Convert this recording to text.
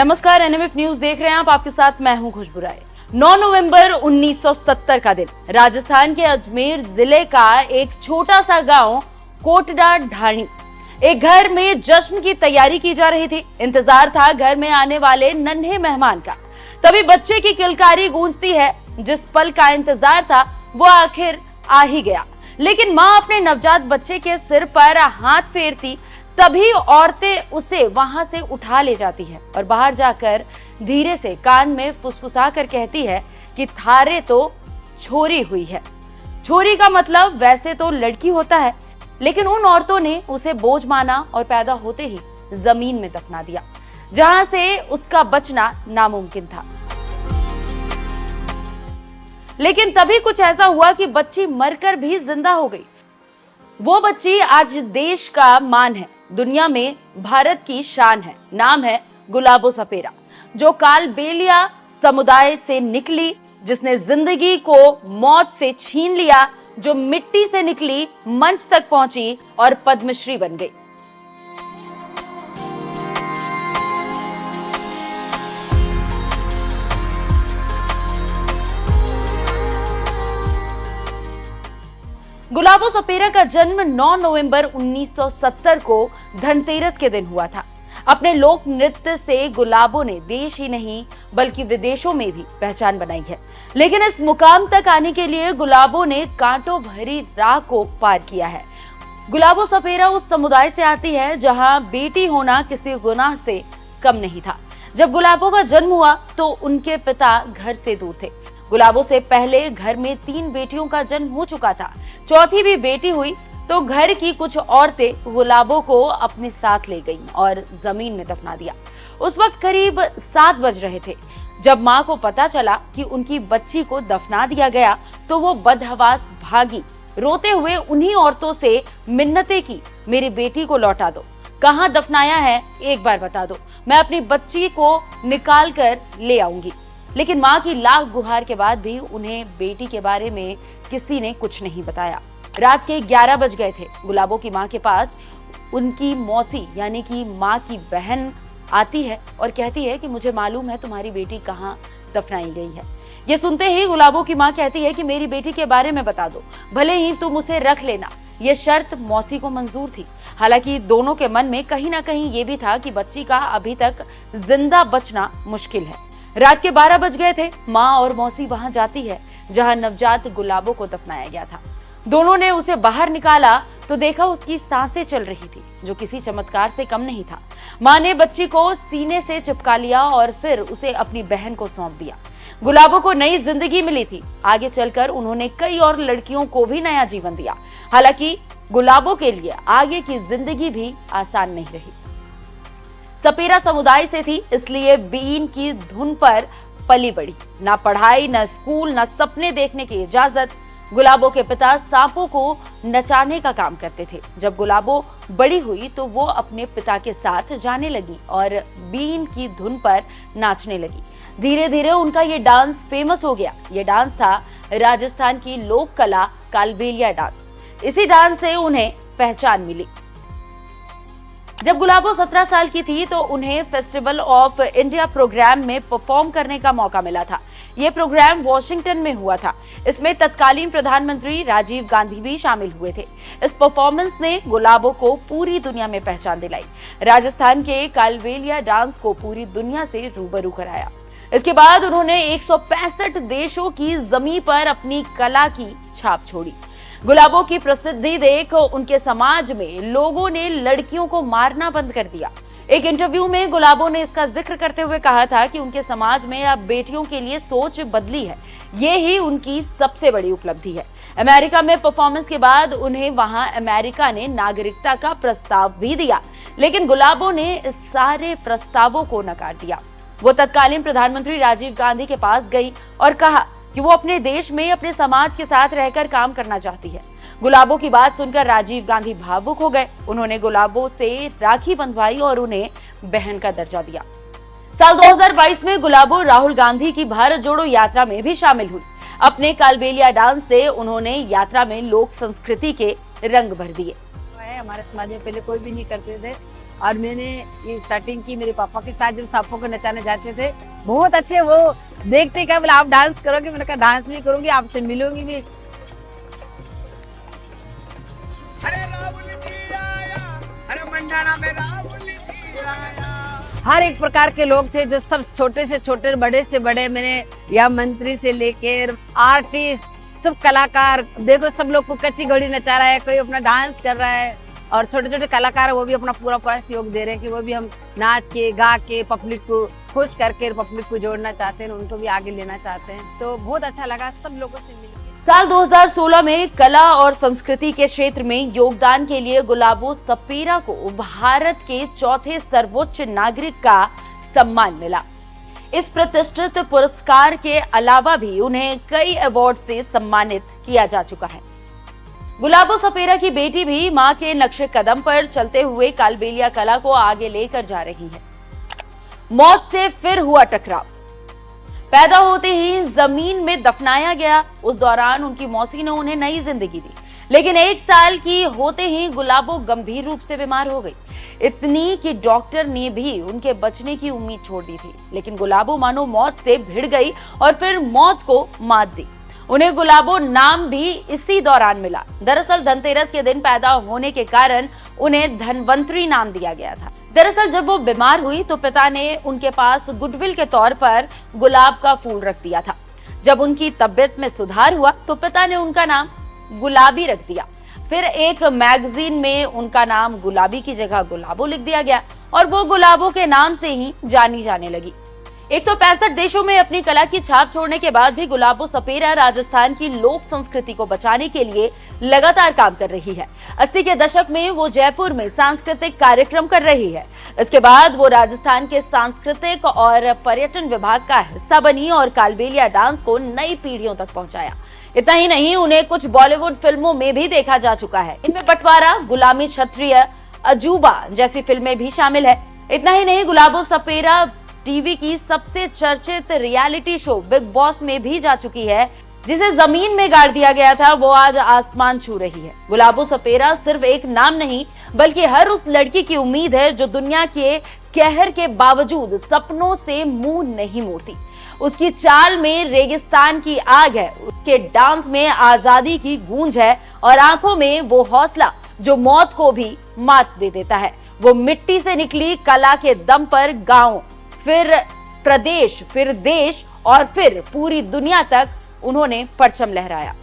नमस्कार, NMF news देख रहे हैं आप। आपके साथ मैं हूं खुशबू राय। 9 नवंबर 1970 का दिन, राजस्थान के अजमेर जिले का एक छोटा सा गांव कोटड़ा ढाणी। एक घर में जश्न की तैयारी की जा रही थी। इंतजार था घर में आने वाले नन्हे मेहमान का। तभी बच्चे की किलकारी गूंजती है। जिस पल का इंतजार था वो आखिर आ ही गया। लेकिन माँ अपने नवजात बच्चे के सिर पर हाथ फेरती, तभी औरतें उसे वहां से उठा ले जाती है और बाहर जाकर धीरे से कान में फुसफुसा कर कहती है कि थारे तो छोरी हुई है। छोरी का मतलब वैसे तो लड़की होता है, लेकिन उन औरतों ने उसे बोझ माना और पैदा होते ही जमीन में दफना दिया, जहां से उसका बचना नामुमकिन था। लेकिन तभी कुछ ऐसा हुआ कि बच्ची मरकर भी जिंदा हो गई। वो बच्ची आज देश का मान है, दुनिया में भारत की शान है। नाम है गुलाबो सपेरा, जो कालबेलिया समुदाय से निकली, जिसने जिंदगी को मौत से छीन लिया, जो मिट्टी से निकली, मंच तक पहुंची और पद्मश्री बन गई। गुलाबो सपेरा का जन्म 9 नवंबर 1970 को धनतेरस के दिन हुआ था। अपने लोक नृत्य से गुलाबो ने देश ही नहीं बल्कि विदेशों में भी पहचान बनाई है। लेकिन इस मुकाम तक आने के लिए गुलाबो ने कांटों भरी राह को पार किया है। गुलाबो सपेरा उस समुदाय से आती है जहां बेटी होना किसी गुनाह से कम नहीं था। जब गुलाबो का जन्म हुआ तो उनके पिता घर से दूर थे। गुलाबो से पहले घर में 3 बेटियों का जन्म हो चुका था। चौथी भी बेटी हुई तो घर की कुछ औरतें गुलाबो को अपने साथ ले गईं और जमीन में दफना दिया। उस वक्त करीब 7 बज रहे थे। जब माँ को पता चला कि उनकी बच्ची को दफना दिया गया तो वो बदहवास भागी। रोते हुए उन्हीं औरतों से मिन्नतें की, मेरी बेटी को लौटा दो, कहाँ दफनाया है एक बार बता दो, मैं अपनी बच्ची को निकाल कर ले आऊंगी। लेकिन माँ की लाख गुहार के बाद भी उन्हें बेटी के बारे में किसी ने कुछ नहीं बताया। रात के 11 बज गए थे। गुलाबो की माँ के पास उनकी मौसी यानी कि माँ की बहन आती है और कहती है कि मुझे मालूम है तुम्हारी बेटी कहाँ दफनाई गई है। ये सुनते ही गुलाबो की माँ कहती है कि मेरी बेटी के बारे में बता दो, भले ही तुम उसे रख लेना। ये शर्त मौसी को मंजूर थी। हालांकि दोनों के मन में कहीं ना कहीं ये भी था कि बच्ची का अभी तक जिंदा बचना मुश्किल है। रात के 12 बज गए थे। माँ और मौसी वहां जाती है जहां नवजात गुलाबो को दफनाया गया था। दोनों ने उसे बाहर निकाला तो देखा उसकी सांसें चल रही थी, जो किसी चमत्कार से कम नहीं था। माँ ने बच्ची को सीने से चिपका लिया और फिर उसे अपनी बहन को सौंप दिया। गुलाबो को नई जिंदगी मिली थी। आगे चलकर उन्होंने कई और लड़कियों को भी नया जीवन दिया। हालांकि गुलाबो के लिए आगे की जिंदगी भी आसान नहीं रही। सपेरा समुदाय से थी, इसलिए बीन की धुन पर पली बड़ी। ना पढ़ाई, ना स्कूल, ना सपने देखने की इजाजत। गुलाबो के पिता सांपों को नचाने का काम करते थे। जब गुलाबो बड़ी हुई तो वो अपने पिता के साथ जाने लगी और बीन की धुन पर नाचने लगी। धीरे धीरे उनका ये डांस फेमस हो गया। ये डांस था राजस्थान की लोक कला कालबेलिया डांस। इसी डांस से उन्हें पहचान मिली। जब गुलाबो 17 साल की थी तो उन्हें फेस्टिवल ऑफ इंडिया प्रोग्राम में परफॉर्म करने का मौका मिला था। ये प्रोग्राम वॉशिंगटन में हुआ था। इसमें तत्कालीन प्रधानमंत्री राजीव गांधी भी शामिल हुए थे। इस परफॉर्मेंस ने गुलाबो को पूरी दुनिया में पहचान दिलाई। राजस्थान के कालबेलिया डांस को पूरी दुनिया से रूबरू कराया। इसके बाद उन्होंने 165 देशों की जमीन पर अपनी कला की छाप छोड़ी। गुलाबो की प्रसिद्धि देख उनके समाज में लोगों ने लड़कियों को मारना बंद कर दिया। एक इंटरव्यू में गुलाबो ने इसका जिक्र करते हुए कहा था कि उनके समाज में अब बेटियों के लिए सोच बदली है। ये ही उनकी सबसे बड़ी उपलब्धि है। अमेरिका में परफॉर्मेंस के बाद उन्हें वहां अमेरिका ने नागरिकता का प्रस्ताव भी दिया, लेकिन गुलाबो ने इस सारे प्रस्तावों को नकार दिया। वो तत्कालीन प्रधानमंत्री राजीव गांधी के पास गई और कहा कि वो अपने देश में अपने समाज के साथ रहकर काम करना चाहती है। गुलाबो की बात सुनकर राजीव गांधी भावुक हो गए। उन्होंने गुलाबो से राखी बंधवाई और उन्हें बहन का दर्जा दिया। साल 2022 में गुलाबो राहुल गांधी की भारत जोड़ो यात्रा में भी शामिल हुई। अपने कालबेलिया डांस से उन्होंने यात्रा में लोक संस्कृति के रंग भर दिए। हमारे समाज में पहले कोई भी नहीं करते थे। और मैंने ये स्टार्टिंग की मेरे पापा के साथ, जब सांपों को नचाने जाते थे, बहुत अच्छे वो देखते क्या बोला आप डांस करोगे, मैंने कहा डांस भी करूंगी, आपसे मिलूंगी भी। हर एक प्रकार के लोग थे, जो सब छोटे से छोटे, बड़े से बड़े, मैंने या मंत्री से लेकर आर्टिस्ट, सब कलाकार, देखो सब लोग को कच्ची घोड़ी नचा रहा है, कोई अपना डांस कर रहा है। और छोटे छोटे कलाकार वो भी अपना पूरा सहयोग दे रहे हैं कि वो भी हम नाच के गा के पब्लिक को खुश करके पब्लिक को जोड़ना चाहते हैं, उनको भी आगे लेना चाहते हैं। तो बहुत अच्छा लगा सब लोगों से मिलकर। साल 2016 में कला और संस्कृति के क्षेत्र में योगदान के लिए गुलाबो सपेरा को भारत के चौथे सर्वोच्च नागरिक का सम्मान मिला। इस प्रतिष्ठित पुरस्कार के अलावा भी उन्हें कई अवार्ड से सम्मानित किया जा चुका है। गुलाबो सपेरा की बेटी भी मां के नक्शे कदम पर चलते हुए कालबेलिया कला को आगे लेकर जा रही है। मौत से फिर हुआ टकराव। पैदा होते ही जमीन में दफनाया गया। उस दौरान उनकी मौसी ने उन्हें नई जिंदगी दी, लेकिन 1 साल की होते ही गुलाबो गंभीर रूप से बीमार हो गई। इतनी कि डॉक्टर ने भी उनके बचने की उम्मीद छोड़ दी थी, लेकिन गुलाबो मानो मौत से भिड़ गई और फिर मौत को मात दी। उन्हें गुलाबो नाम भी इसी दौरान मिला। दरअसल धनतेरस के दिन पैदा होने के कारण उन्हें धनवंतरी नाम दिया गया था। दरअसल जब वो बीमार हुई तो पिता ने उनके पास गुडविल के तौर पर गुलाब का फूल रख दिया था। जब उनकी तबीयत में सुधार हुआ तो पिता ने उनका नाम गुलाबी रख दिया। फिर एक मैगजीन में उनका नाम गुलाबी की जगह गुलाबो लिख दिया गया और वो गुलाबो के नाम से ही जानी जाने लगी। 165 देशों में अपनी कला की छाप छोड़ने के बाद भी गुलाबो सपेरा राजस्थान की लोक संस्कृति को बचाने के लिए लगातार काम कर रही है। 80 के दशक में वो जयपुर में सांस्कृतिक कार्यक्रम कर रही है। इसके बाद वो राजस्थान के सांस्कृतिक और पर्यटन विभाग का हिस्सा बनी और कालबेलिया डांस को नई पीढ़ियों तक पहुंचाया। इतना ही नहीं, उन्हें कुछ बॉलीवुड फिल्मों में भी देखा जा चुका है। इनमें बंटवारा, गुलामी क्षत्रिय, अजूबा जैसी फिल्में भी शामिल है। इतना ही नहीं, गुलाबो सपेरा टीवी की सबसे चर्चित रियलिटी शो बिग बॉस में भी जा चुकी है। जिसे जमीन में गाड़ दिया गया था, वो आज आसमान छू रही है। गुलाबो सपेरा सिर्फ एक नाम नहीं, बल्कि हर उस लड़की की उम्मीद है जो दुनिया के कहर के बावजूद सपनों से मुंह नहीं मोड़ती। उसकी चाल में रेगिस्तान की आग है, उसके डांस में आजादी की गूंज है और आंखों में वो हौसला जो मौत को भी मात दे देता है। वो मिट्टी से निकली कला के दम पर गांव, फिर प्रदेश, फिर देश और फिर पूरी दुनिया तक उन्होंने परचम लहराया।